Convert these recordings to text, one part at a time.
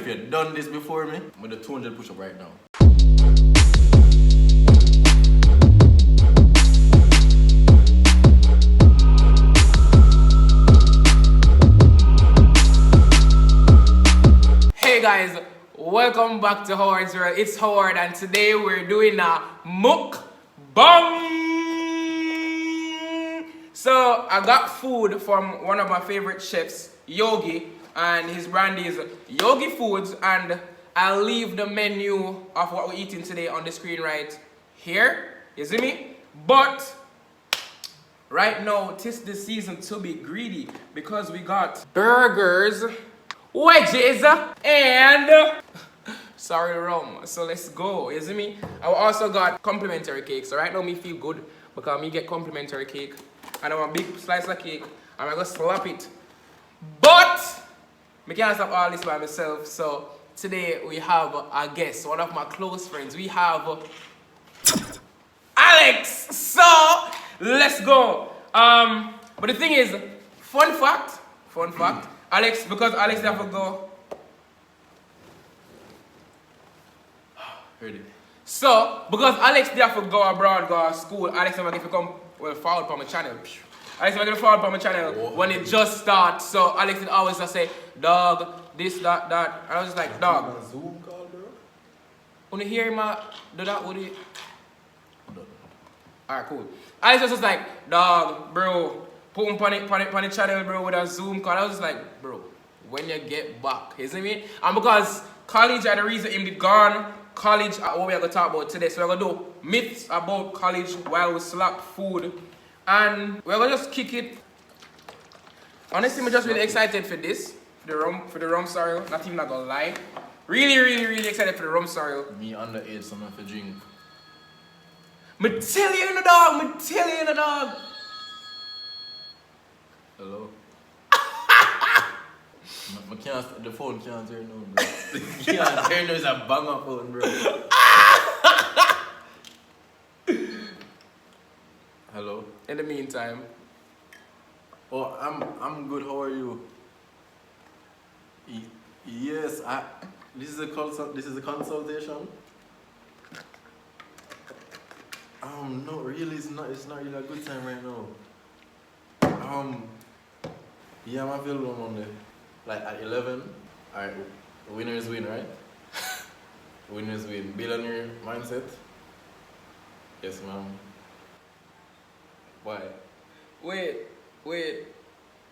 if you've done this before me, I'm gonna do 200 push-up right now. Hey guys, welcome back to Howard's World. It's Howard and today we're doing a mukbang. So I got food from one of my favorite chefs, Yogi, and his brand is Yogi Foods, and I'll leave the menu of what we're eating today on the screen right here. You see me? But right now, 'tis the season to be greedy because we got burgers, wedges, and sorry rum. So let's go. You see me? I also got complimentary cake. So right now me feel good because me get complimentary cake. And I want a big slice of cake. And I'm gonna slap it. But me can't stop all this by myself. So today we have a guest, one of my close friends. We have Alex. So let's go. But the thing is, fun fact. Alex, because Alex never go. Heard it. So, because Alex never go abroad, go to school, Alex never get to come, well, forward from my channel. Alex never get forward from my channel when it just starts. So, Alex would always just say, dog, this, that. And I was just like, dog. Zoom call, bro? When you hear him do that, would it? Alright, cool. Alex was just like, dog, bro. Put him on the channel, bro, with a Zoom call. I was just like, bro, when you get back, you see me? And because college are the reason him did gone, college are what we are going to talk about today. So we're going to do myths about college while we select food. And we're going to just kick it. Honestly, I'm just really excited for this. For the rum sorrel. Not even not going to lie. Really excited for the rum sorrel. Me underage, so I'm not for drink. Me tell you in the dog. Hello? The phone can't hear no, bro. Can't hear no, it's a banger phone, bro. Hello? In the meantime. Oh, I'm good, how are you? Yes, this is a consultation? No, really, it's not really a good time right now. Yeah, I'm available on Monday. Like at 11. Alright, winners win, right? Winners win. Billionaire mindset? Yes, ma'am. Why? Wait.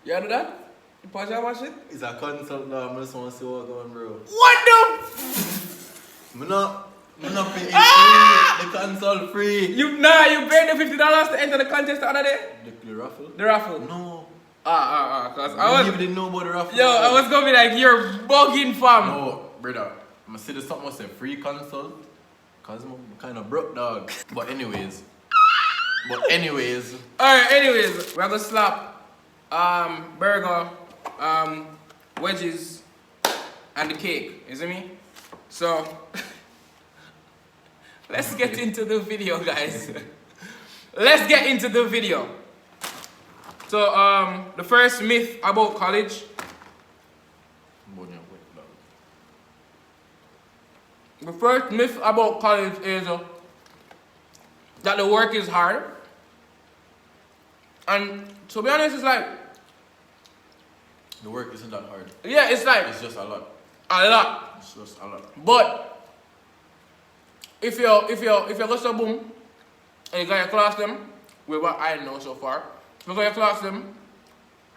You do that? You pajama shit? It's a consult now, I just want to see what's going on, bro. What the I'm not paying free. The consult free. You paid the $50 to enter the contest the other day? The raffle? The raffle? No. Cause I was didn't know about the raffle. Yo, I was gonna be like, you're bugging, fam. No, brother. I'm gonna say there's something was a free consult. Cause I'm kind of broke, dog. But anyways. Alright, we're gonna slap burger, wedges, and the cake. You see me? So let's get into the video, guys. Let's get into the video. So, the first myth about college. The first myth about college is that the work is hard. And to be honest, it's like the work isn't that hard. Yeah, it's like it's just a lot. It's just a lot. But if you go to boom and you got your class them, with what I know so far. Because your class them,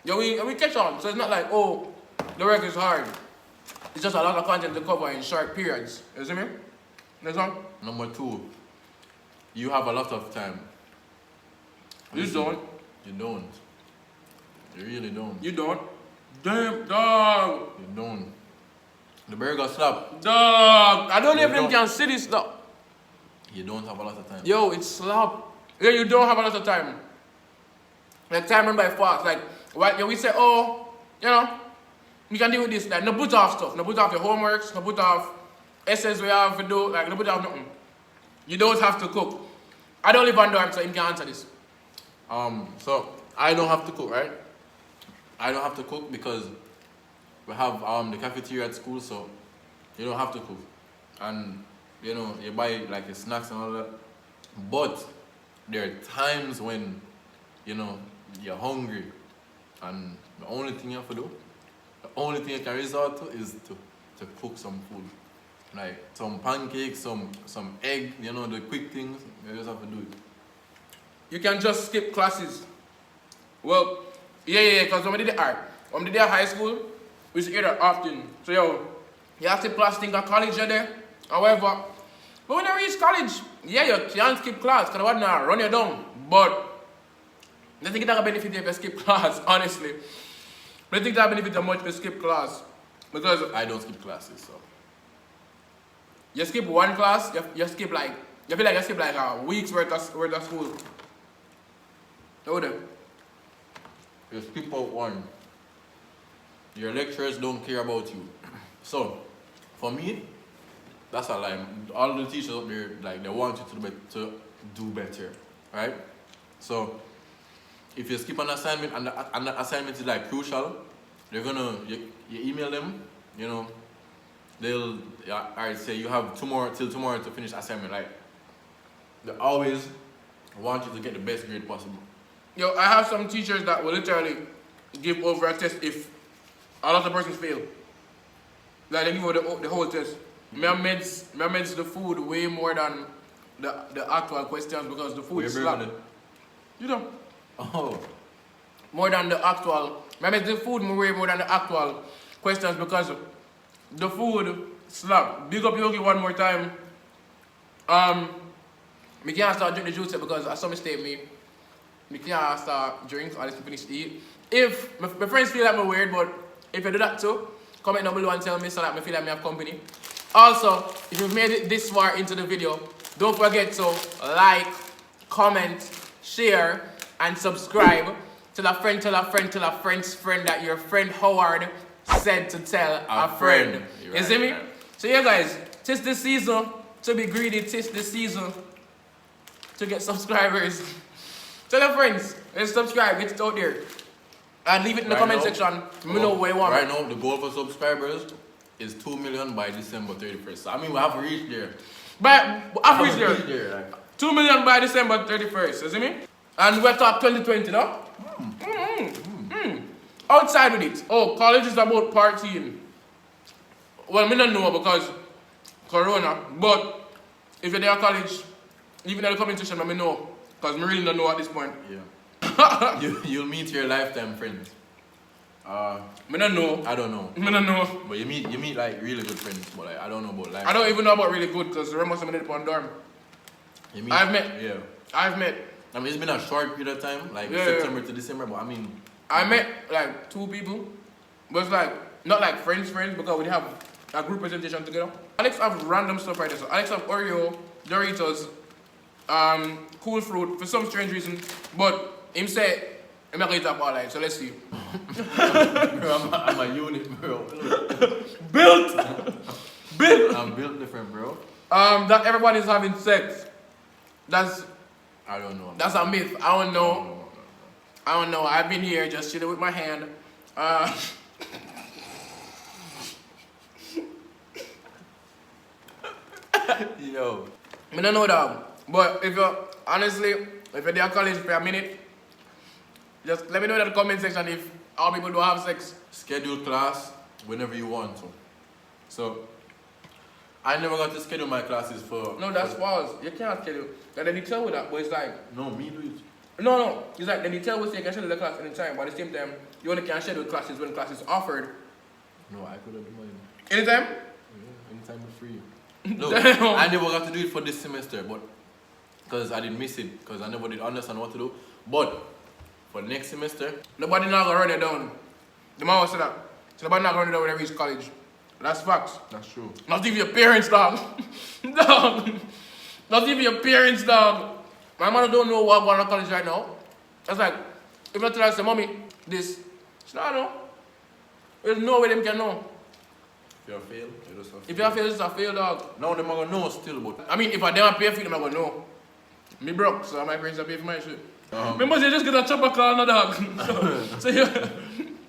yeah, we catch on. So it's not like, oh, the work is hard. It's just a lot of content to cover in short periods. You see me? Next one. Number 2, you have a lot of time. You don't. You don't. You really don't. You don't. Damn, dog. You don't. The burger slap. Dog. I don't even can see this stuff. You don't have a lot of time. Yo, it's slap. Yeah, you don't have a lot of time. Like time run by fast. Like we say, oh, you know, you can deal with this. Like no put off stuff. No put off your homeworks. No put off essays we have to do. Like no put off nothing. You don't have to cook. I don't live on dorm, so you can answer this. So I don't have to cook, right? I don't have to cook because we have the cafeteria at school, so you don't have to cook. And, you know, you buy like your snacks and all that. But there are times when, you know, you're hungry. And the only thing you have to do, the only thing you can resort to is to cook some food. Like some pancakes, some egg, you know, the quick things, you just have to do it. You can just skip classes. Well, yeah, because when we did at high school, we used to hear that often. So yo, you have to plus think of college you're there. However, but when you reach college, yeah, you can't skip class because what now run you down. But I think that benefit if you skip class, honestly. But I think that benefit much if you skip class. Because I don't skip classes, so. You skip one class, you skip like, you feel like you skip like a week's worth of school. Hold on. You skip out one. Your lecturers don't care about you. So, for me, that's a lie. All the teachers up there, like, they want you to do better, right? So, if you skip an assignment and the assignment is like crucial, they're gonna, you email them, you know, they'll, alright, say you have till tomorrow to finish assignment. Like, they always want you to get the best grade possible. Yo, I have some teachers that will literally give over a test if a lot of persons fail. Like, they give over the whole test. Me meds the food way more than the actual questions because the food is slap. You know? Oh. More than the actual. Me meds the food way more than the actual questions because the food slap. Big up Yogi one more time. Me can't start drinking the juice because I saw mistake me. Me can't start drink or just finish eat. If my friends feel like I'm weird, but if you do that too, comment down below and tell me so that I feel like I have company. Also, if you've made it this far into the video, don't forget to like, comment, share, and subscribe. Tell a friend, tell a friend, tell a friend's friend that your friend Howard said to tell a friend. You see me? So yeah guys, tis the season to be greedy, tis the season to get subscribers. Tell your friends, let's subscribe, get it out there. And leave it in the comment section. We know where you want. Right now, the goal for subscribers is 2 million by December 31st. So, I mean, we have reached there. But I've reached there. Like. 2 million by December 31st, you see me? And we're talking 2020, no? Outside with it. Oh, college is about partying. Well, me don't know because Corona. But if you're there at college, even in the comment section, let me know. Because I really don't know at this point. Yeah. You'll meet your lifetime friends. Me don't know. I don't know. Me don't know. But you meet like really good friends. But like, I don't know about life. I don't even know about really good because remember somebody in the dorm. I've met. Yeah. I've met. I mean, it's been a short period of time, like September to December. But I mean, I met like 2 people. But it's like not like friends because we have a group presentation together. Alex have random stuff right there. So Alex have Oreo, Doritos, cool fruit for some strange reason, but him say I'm not going to eat up all night, so let's see. Bro, I'm a unit, bro. Built. I'm built different, bro. That everybody's having sex. I don't know. That's a myth. I don't know. I don't know. I've been here just chilling with my hand. Yo. I don't know that. But if you're honestly, if you're there at college for a minute, just let me know in the comment section if all people do have sex. Schedule class whenever you want to. So I never got to schedule my classes for. No, that's false. You can't schedule. And then you tell with that, but it's like. No, me do it. No. It's like then you tell us you can schedule the class anytime, but at the same time, you only can schedule classes when class is offered. No, I could have done mine. Anytime? Yeah, anytime for free. No, I never got to do it for this semester, but because I didn't miss it, because I never did understand what to do. But for next semester, nobody not gonna run it down. The man will say that. So nobody not gonna run it down when they reach college. That's facts. That's true. Not even your parents, dog. Dog. Not even your parents, dog. My mother don't know what going to college right now. That's like, if I tell her, say, mommy, this. She don't know. There's no way them can know. If you fail, you just have If you fail, it's a fail, dog. No, them are gonna know still, but I mean, if I don't pay for it, them are gonna know. Me broke, so my parents are pay for my shit. Remember, you just get a chopper call, no dog. so yeah.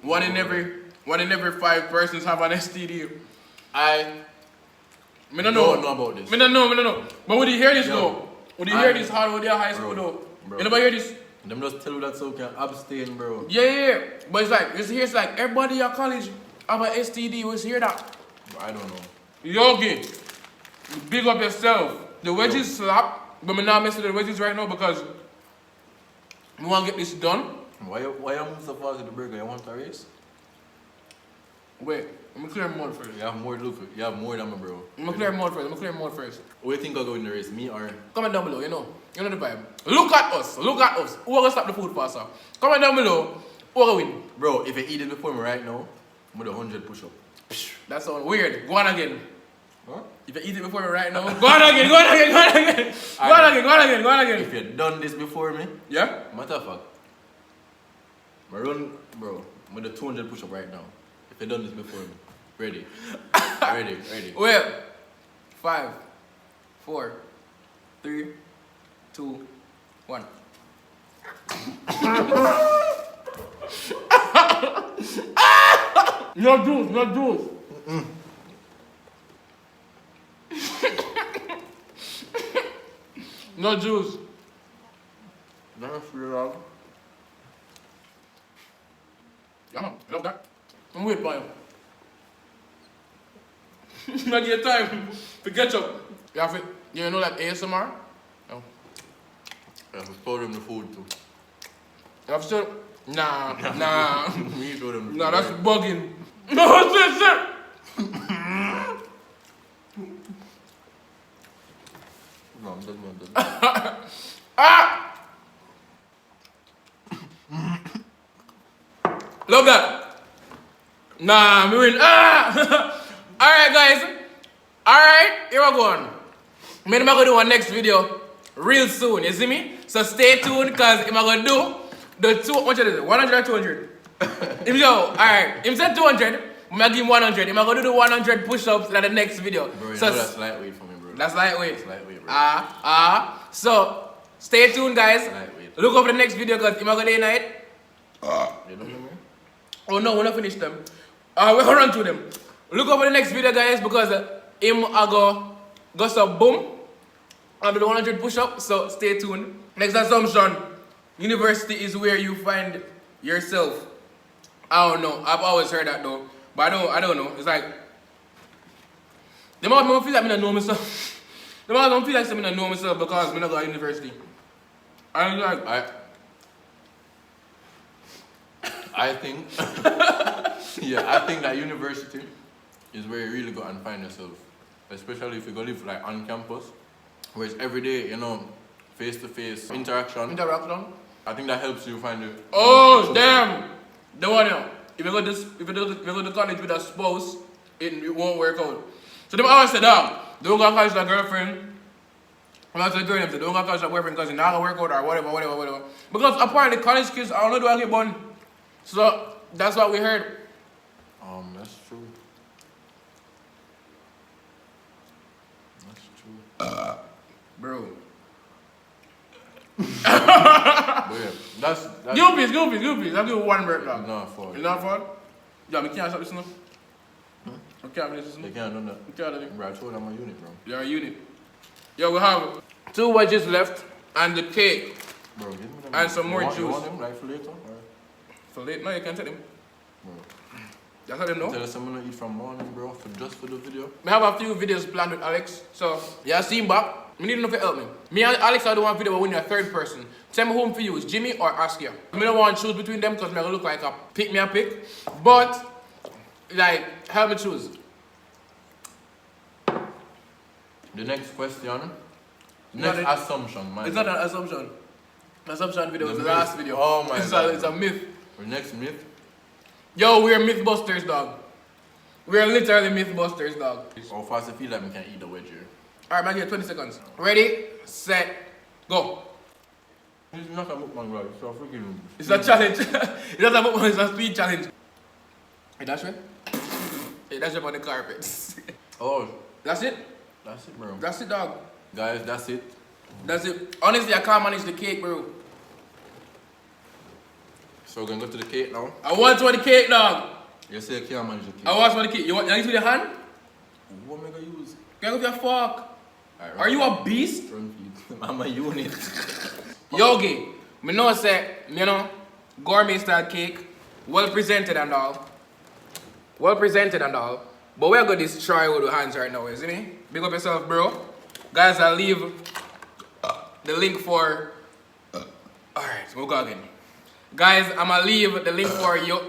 One in every 5 persons have an STD. Me don't know. Don't know about this. Me don't know. But would you hear this Yo, though? Would you hear this hard with your high school though? Bro. You never hear this? Them just tell you that so you can abstain, bro. Yeah. But it's like, it's like everybody at college have an STD. We hear that. I don't know. Yogi, big up yourself. The wedges slap, but I'm not messing with the wedges right now because we want to get this done. Why you move so fast to the burger? You want a race? Wait, I'm gonna clear mode first. You have more to look for. You have more than me, bro. I'm gonna clear mode first. What do you think I'll go in the race? Me or? Comment down below, you know the vibe. Look at us. Who gonna stop the food faster? Comment down below, who gonna win? Bro, if you eat it before me right now, I'm gonna do 100 push-up. That sounds weird. Go on again. Huh? If you eat it before me right now, go on again. Go on again. If you done this before me, Yeah? matter of fact, I run, bro, I'm gonna do 200 push-up right now. If you done this before me. Ready. Ready. Well, 5, 4, 3, 2, 1. No juice. No juice. That's real. Yeah, man, love that. I'm waiting for you. Not your time to catch up. You know like ASMR? No. I have to show them the food too. You have to Nah. Me show them the Nah, food. that's bugging. No, sir. No, I'm done. Ah! Love that. Nah, me win. Ah! Alright, guys. Alright, here we go on. Me I'm gonna do one next video real soon, you see me? So stay tuned because I'm gonna do the 100 or 200? Him yo, alright. Him said 200, I'm gonna give him 100. I'm gonna do the 100 push-ups in the next video. Bro, you so know that's lightweight for me, bro. that's lightweight. That's lightweight, bro. So stay tuned, guys. Lightweight. Look up for the next video because I'm gonna day night. You don't know me? Oh no, we're not finished them. We're gonna run through them. Look up for the next video, guys, because him I go some boom. I'll do the 100 push-up, so stay tuned. Next assumption, university is where you find yourself. I don't know. I've always heard that though, but I don't know. It's like they might feel like I don't know myself. They might don't feel like I don't know myself because I don't go to university. I'm like I think, I think that university is where you really go and find yourself. Especially if you go live like on campus, where it's every day, you know, face-to-face interaction. I think that helps you find the... Oh, damn! The one now. If you go to college with a spouse, it won't work out. So them always say, dog, don't go to college with a girlfriend. I'm not saying girl, say, don't go to college with a boyfriend because it's not going to work out or whatever. Because apparently college kids, I don't know, do I get born. So that's what we heard. That's true. Bro. But yeah, that's Give me peace. I'll give you one break now. not for You not for? Yeah, I can't stop this now. I can't finish this now. They can't do that. You can't do it. Bro, I told them I'm a unit, bro. You're a unit. Yo, we have 2 wedges left and the cake. Bro, give me them. And some more You juice. want them like for later? Or? For late? No, you can't tell them. Bro. That's how they know. Tell us I'm gonna eat from morning, bro, just for the video. We have a few videos planned with Alex. So, yeah, see him back. We need to know if you help me. Me and Alex are the one video but we need a third person. Tell me whom for you is Jimmy or Askia. I don't want to choose between them because I'm gonna look like a pick. But, like, help me choose. The next question. Next assumption, man. It's not an assumption. Assumption video is the last video. Oh my god. It's a myth. The next myth. Yo, we're Mythbusters, dog. We're literally Mythbusters, dog. How fast I feel like I can eat the wedge here. Alright, man, give you 20 seconds. Ready, set, go. It's not a mukbang, bro. It's a freaking... It's a challenge. It's not a mukbang, it's a speed challenge. Hey, that's right. Hey, that's up on the carpet. Oh. That's it? That's it, bro. That's it, dog. Guys, that's it. That's it. Honestly, I can't manage the cake, bro. So we're gonna go to the cake now. I want some of the cake, dog. You say I can't manage the cake. I want some of the cake. You want to with your hand? What am I gonna use? Get with your fork. Alright, Are you a beast? Front feet. I'm a unit. Yogi, me know say, you know, gourmet style cake, well presented and all. Well presented and all. But we're gonna destroy with the hands right now, isn't it? Big up yourself, bro. Guys, I'll leave the link for. Alright, we'll go again. Guys, I'm gonna leave the link for you.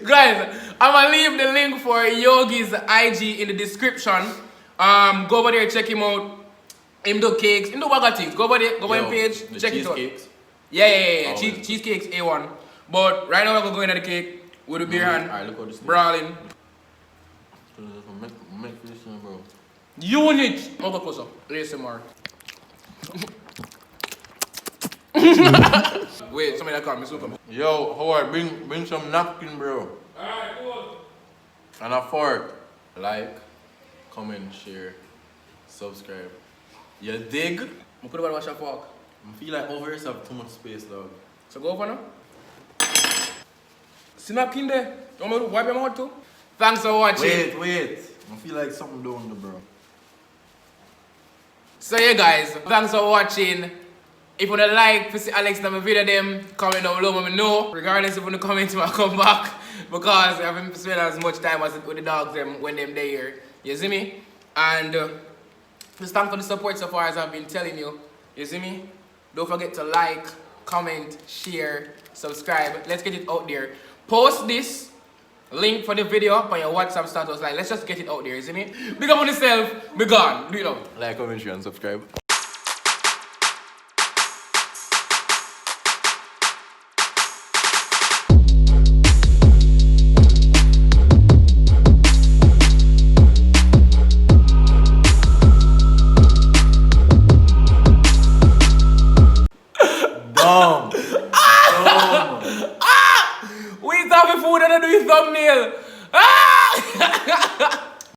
Guys, I'm gonna leave the link for Yogi's IG in the description. Go over there, check him out. Him do cakes, him do bag of things. Go over there, go over his page, the check it out. cheesecakes. Yeah. Oh, Cheesecakes A1. But right now we're gonna go into the cake with the beer hand, Alright, look what this brawling. Make this one, bro. Unit! I'll go closer. Listen more. Wait, somebody that called me, so come. Yo, Howard, bring some napkin, bro. Alright, cool. And a fork. Like, comment, share, subscribe. You dig? I could have wash your fork. I feel like over here have too much space, dog. So go over now. See napkin there? You want me to wipe your mouth too? Thanks for watching. Wait. I feel like something down there, bro. So yeah guys, thanks for watching. If you would like to see Alex in my video them, comment down below, let me know. Regardless if you want to comment to come back. Because I haven't spent as much time as with the dogs them when them they here. You see me? And just thank for the support so far as I've been telling you. You see me? Don't forget to like, comment, share, subscribe. Let's get it out there. Post this link for the video up on your WhatsApp status. Like, let's just get it out there, you see me? Big up on yourself, be gone. Do you know? Like, comment, share, and subscribe. We eat off the food and I do your thumbnail.